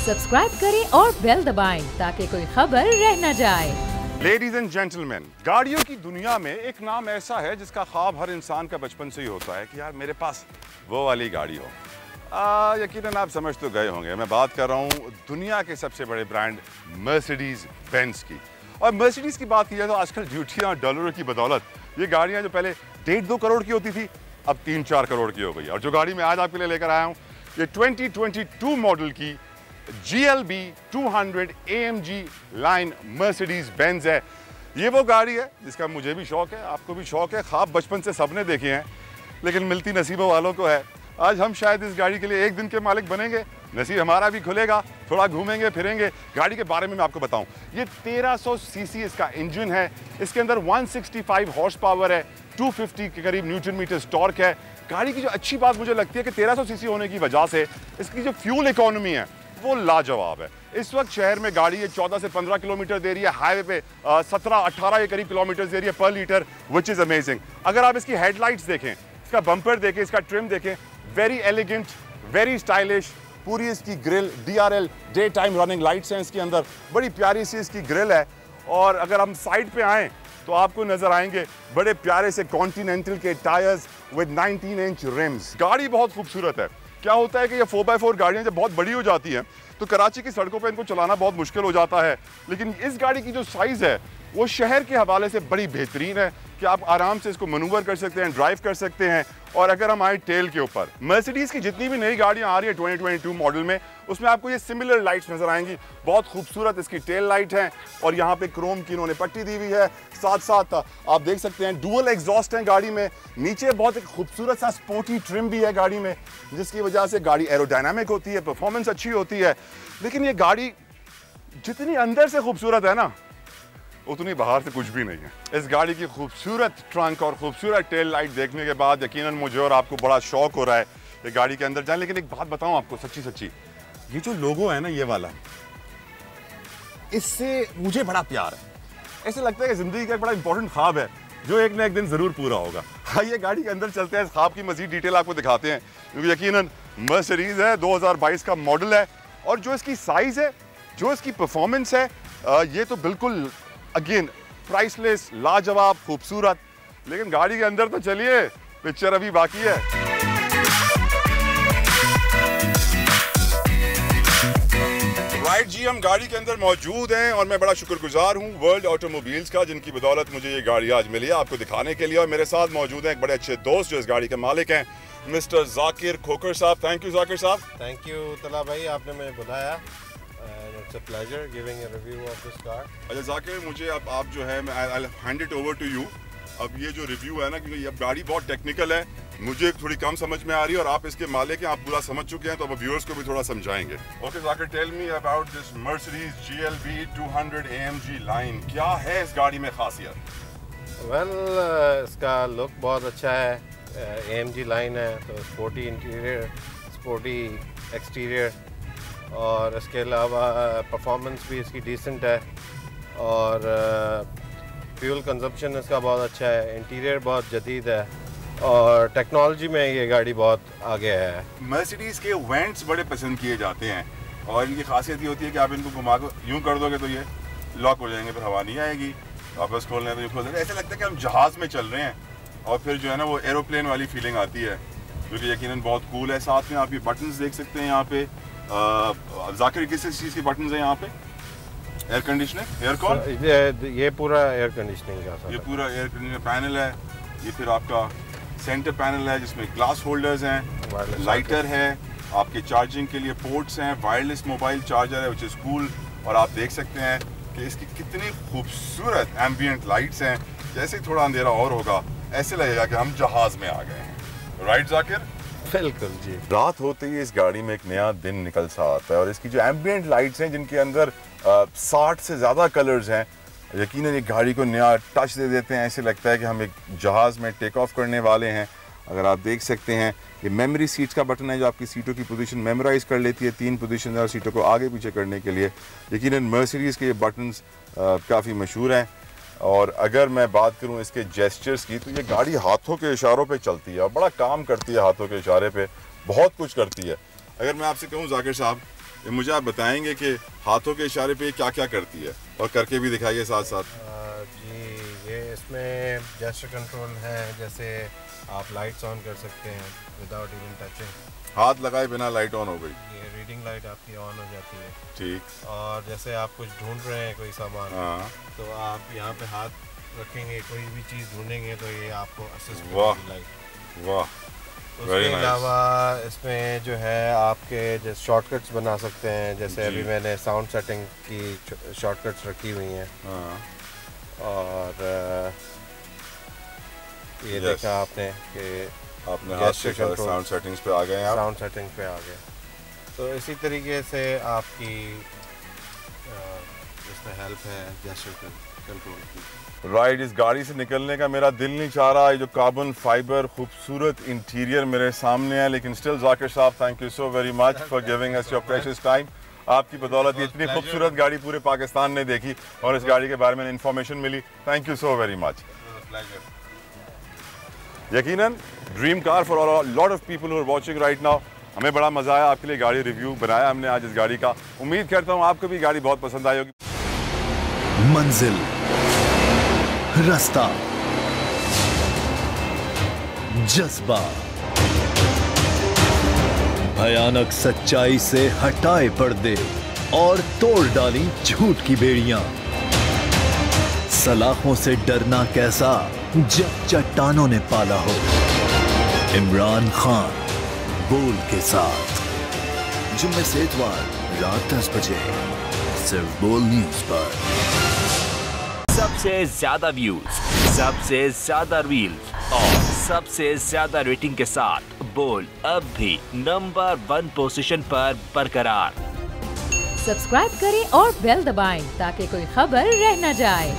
Subscribe करें और bell दबाएं ताकि कोई खबर रह न जाए। लेडीज एंड जेंटलमैन, गाड़ियों की दुनिया में एक नाम ऐसा है जिसका ख्वाब हर इंसान का बचपन से ही होता है कि यार मेरे पास वो वाली गाड़ी हो। यकीनन आप समझ तो गए होंगे, मैं बात कर रहा हूँ दुनिया के सबसे बड़े ब्रांड मर्सिडीज बेंज की। और मर्सिडीज की बात की जाए तो आजकल ड्यूटियाँ डॉलरों की बदौलत ये गाड़ियाँ जो पहले 1.5-2 करोड़ की होती थी अब 3-4 करोड़ की हो गई। और जो गाड़ी मैं आज आपके लिए लेकर आया हूँ ये 2022 मॉडल की GLB 200 AMG line Mercedes Benz है। ये वो गाड़ी है जिसका मुझे भी शौक है, आपको भी शौक है, ख्वाब बचपन से सबने देखे हैं लेकिन मिलती नसीबों वालों को है। आज हम शायद इस गाड़ी के लिए एक दिन के मालिक बनेंगे, नसीब हमारा भी खुलेगा, थोड़ा घूमेंगे फिरेंगे। गाड़ी के बारे में मैं आपको बताऊं, ये 1300 सीसी इसका इंजन है, इसके अंदर 165 हॉर्स पावर है, 250 के करीब न्यूटन मीटर टॉर्क है। गाड़ी की जो अच्छी बात मुझे लगती है कि 1300 सीसी होने की वजह से इसकी जो फ्यूल इकोनॉमी है वो लाजवाब है। इस वक्त शहर में गाड़ी ये 14 से 15 किलोमीटर दे रही है, हाईवे पे 17-18 के करीब किलोमीटर दे रही है पर लीटर, विच इज़ अमेजिंग। अगर आप इसकी हेडलाइट्स देखें, इसका बम्पर देखें, इसका ट्रिम देखें, वेरी एलिगेंट, वेरी स्टाइलिश। पूरी इसकी grill DRL day time running lights हैं इसके अंदर, बड़ी प्यारी सी इसकी ग्रिल है। और अगर हम साइड पे आएँ तो आपको नजर आएंगे बड़े प्यारे से कॉन्टिनेंटल के टायर्स विद 19 इंच रिम्स। गाड़ी बहुत खूबसूरत है। क्या होता है कि ये 4x4 गाड़ियाँ जब बहुत बड़ी हो जाती हैं तो कराची की सड़कों पर इनको चलाना बहुत मुश्किल हो जाता है, लेकिन इस गाड़ी की जो साइज़ है वो शहर के हवाले से बड़ी बेहतरीन है कि आप आराम से इसको मनूवर कर सकते हैं, ड्राइव कर सकते हैं। और अगर हम आए टेल के ऊपर, मर्सिडीज़ की जितनी भी नई गाड़ियां आ रही है 2022 मॉडल में, उसमें आपको ये सिमिलर लाइट्स नजर आएंगी। बहुत खूबसूरत इसकी टेल लाइट है और यहाँ पे क्रोम की इन्होंने पट्टी दी हुई है। साथ साथ आप देख सकते हैं डुअल एग्जॉस्ट है गाड़ी में। नीचे बहुत एक खूबसूरत सा स्पोर्टी ट्रिम भी है गाड़ी में, जिसकी वजह से गाड़ी एरोडायनामिक होती है, परफॉर्मेंस अच्छी होती है। लेकिन ये गाड़ी जितनी अंदर से खूबसूरत है ना, उतनी बाहर से कुछ भी नहीं है। इस गाड़ी की खूबसूरत ट्रंक और खूबसूरत टेल लाइट देखने के बाद यकीनन मुझे और आपको बड़ा शौक हो रहा है कि गाड़ी के अंदर जाएं। लेकिन एक बात बताऊं आपको सच्ची सच्ची, ये जो लोगो है ना ये वाला, इससे मुझे बड़ा प्यार है। ऐसे लगता है कि जिंदगी का एक बड़ा इंपॉर्टेंट ख्वाब है जो एक ना एक दिन जरूर पूरा होगा। आइए गाड़ी के अंदर चलते हैं, इस ख्वाब की मजीद डिटेल आपको दिखाते हैं, क्योंकि यकीनन मर्सिडीज है, 2022 का मॉडल है और जो इसकी साइज है, जो इसकी परफॉर्मेंस है, ये तो बिल्कुल अगेन प्राइसलेस, लाजवाब, खूबसूरत। लेकिन गाड़ी के अंदर तो चलिए, पिक्चर अभी बाकी है। राइट जी, हम गाड़ी के अंदर मौजूद हैं और मैं बड़ा शुक्रगुजार हूं वर्ल्ड ऑटोमोबाइल्स का, जिनकी बदौलत मुझे ये गाड़ी आज मिली है आपको दिखाने के लिए। और मेरे साथ मौजूद हैं एक बड़े अच्छे दोस्त जो इस गाड़ी के मालिक हैं, मिस्टर जाकिर खोकर साहब। थैंक यू जाकिर साहब। थैंक यू तला भाई, आपने मुझे बुलाया। It's a pleasure giving a review of this car. अच्छा जाकिर, मुझे अब आप जो है मैं I'll hand it over to you। अब ये जो रिव्यू है ना, क्योंकि ये गाड़ी बहुत टेक्निकल है, मुझे थोड़ी कम समझ में आ रही है और आप इसके मालिक हैं, आप पूरा समझ चुके हैं, तो अब व्यूअर्स को भी थोड़ा समझाएंगे। Okay Zakir, tell me about this Mercedes GLB 200 AMG line. क्या है इस गाड़ी में खासियत? Well, इसका लुक बहुत अच्छा है। AMG लाइन है तो स्पोर्टी इंटीरियर, स्पोर्टी एक्सटीरियर, और इसके अलावा परफॉर्मेंस भी इसकी डिसेंट है और फ्यूल कंजप्शन इसका बहुत अच्छा है। इंटीरियर बहुत जदीद है और टेक्नोलॉजी में ये गाड़ी बहुत आगे है। मर्सिडीज़ के वेंट्स बड़े पसंद किए जाते हैं और इनकी खासियत ये होती है कि आप इनको घुमा कर यूँ कर दोगे तो ये लॉक हो जाएंगे, फिर हवा नहीं आएगी। वापस खोलने तो ये खोल देंगे, ऐसा लगता है कि हम जहाज़ में चल रहे हैं और फिर जो है ना वो एरोप्लेन वाली फीलिंग आती है, जो कि यकीनन बहुत कूल है। साथ में आप ये बटन्स देख सकते हैं यहाँ पे। जाकिर, किस चीज़ के बटन्स हैं यहाँ पे? एयर कंडीशनिंग, एयर कॉन, ये पूरा एयर कंडीशनिंग का, ये पूरा एयर कंडीशनिंग पैनल है। ये फिर आपका सेंटर पैनल है जिसमें ग्लास होल्डर्स हैं, लाइटर है, आपके चार्जिंग के लिए पोर्ट्स हैं, वायरलेस मोबाइल चार्जर है विच इज़ कूल। और आप देख सकते हैं कि इसकी कितनी खूबसूरत एम्बियंट लाइट्स हैं। जैसे ही थोड़ा अंधेरा और होगा ऐसे लगेगा कि हम जहाज़ में आ गए हैं। राइट जाकिर? बिल्कुल जी। रात होते ही इस गाड़ी में एक नया दिन निकल सा आता है और इसकी जो एम्बियंट लाइट्स हैं जिनके अंदर 60 से ज़्यादा कलर्स हैं, यकीनन एक गाड़ी को नया टच दे देते हैं। ऐसे लगता है कि हम एक जहाज़ में टेक ऑफ करने वाले हैं। अगर आप देख सकते हैं ये मेमोरी सीट्स का बटन है जो आपकी सीटों की पोजीशन मेमोराइज कर लेती है। 3 पोजीशन है और सीटों को आगे पीछे करने के लिए यकीनन मर्सिडीज़ के ये बटन्स काफ़ी मशहूर हैं। और अगर मैं बात करूं इसके जेस्चर्स की तो ये गाड़ी हाथों के इशारों पे चलती है और बड़ा काम करती है हाथों के इशारे पे, बहुत कुछ करती है। अगर मैं आपसे कहूं जाकिर साहब ये मुझे आप बताएंगे कि हाथों के इशारे पे क्या क्या करती है और करके भी दिखाइए साथ साथ। जी, ये इसमें जेस्चर कंट्रोल है, जैसे आप लाइट्स ऑन कर सकते हैं विदाउट इवन टचिंग। हाथ लगाए बिना लाइट ऑन हो गई। ये रीडिंग लाइट आपकी ऑन हो जाती है। ठीक। और जैसे आप कुछ ढूंढ रहे हैं कोई सामान, हाँ। तो आप यहाँ पे हाथ रखेंगे, कोई भी चीज़ ढूंढेंगे तो ये आपको असिस्ट वाह करेगी लाइट। वाह। उसके अलावा इसमें जो है आपके जैसे शॉर्टकट्स बना सकते हैं, जैसे अभी मैंने साउंड सेटिंग की शॉर्टकट्स रखी हुई हैं। हाँ। और ये देखा आपने कि आपने हाथ के साउंड सेटिंग्स पे आ गए हैं। साउंड सेटिंग पे आ गए। तो इसी तरीके से आपकी इसमें हेल्प है जेस्चर कंट्रोल की। राइट, इस गाड़ी से निकलने का मेरा दिल नहीं चाह रहा है। जो कार्बन फाइबर खूबसूरत इंटीरियर मेरे सामने है, लेकिन स्टिल जाकिर साहब, thank you so very much for giving us your precious time. आपकी बदौलत इतनी खूबसूरत गाड़ी पूरे पाकिस्तान ने देखी और इस गाड़ी के बारे में इन्फॉर्मेशन मिली। Thank you so very much. यकीनन dream car for lot of people who are watching right now. हमें बड़ा मजा आया, आपके लिए गाड़ी रिव्यू बनाया हमने आज इस गाड़ी का। उम्मीद करता हूँ आपको भी गाड़ी बहुत पसंद आई होगी। मंजिल, रास्ता, जज्बा, भयानक सच्चाई से हटाए पर्दे और तोड़ डाली झूठ की बेड़ियां। सलाखों से डरना कैसा जब चट्टानों ने पाला हो। इमरान खान बोल के साथ जुम्मे से इतवार रात 10 बजे सिर्फ बोल न्यूज पर। सबसे ज्यादा व्यूज, सबसे ज्यादा रील्स और सबसे ज्यादा रेटिंग के साथ बोल अब भी नंबर 1 पोजीशन पर बरकरार। सब्सक्राइब करें और बेल दबाएं ताकि कोई खबर रह न जाए।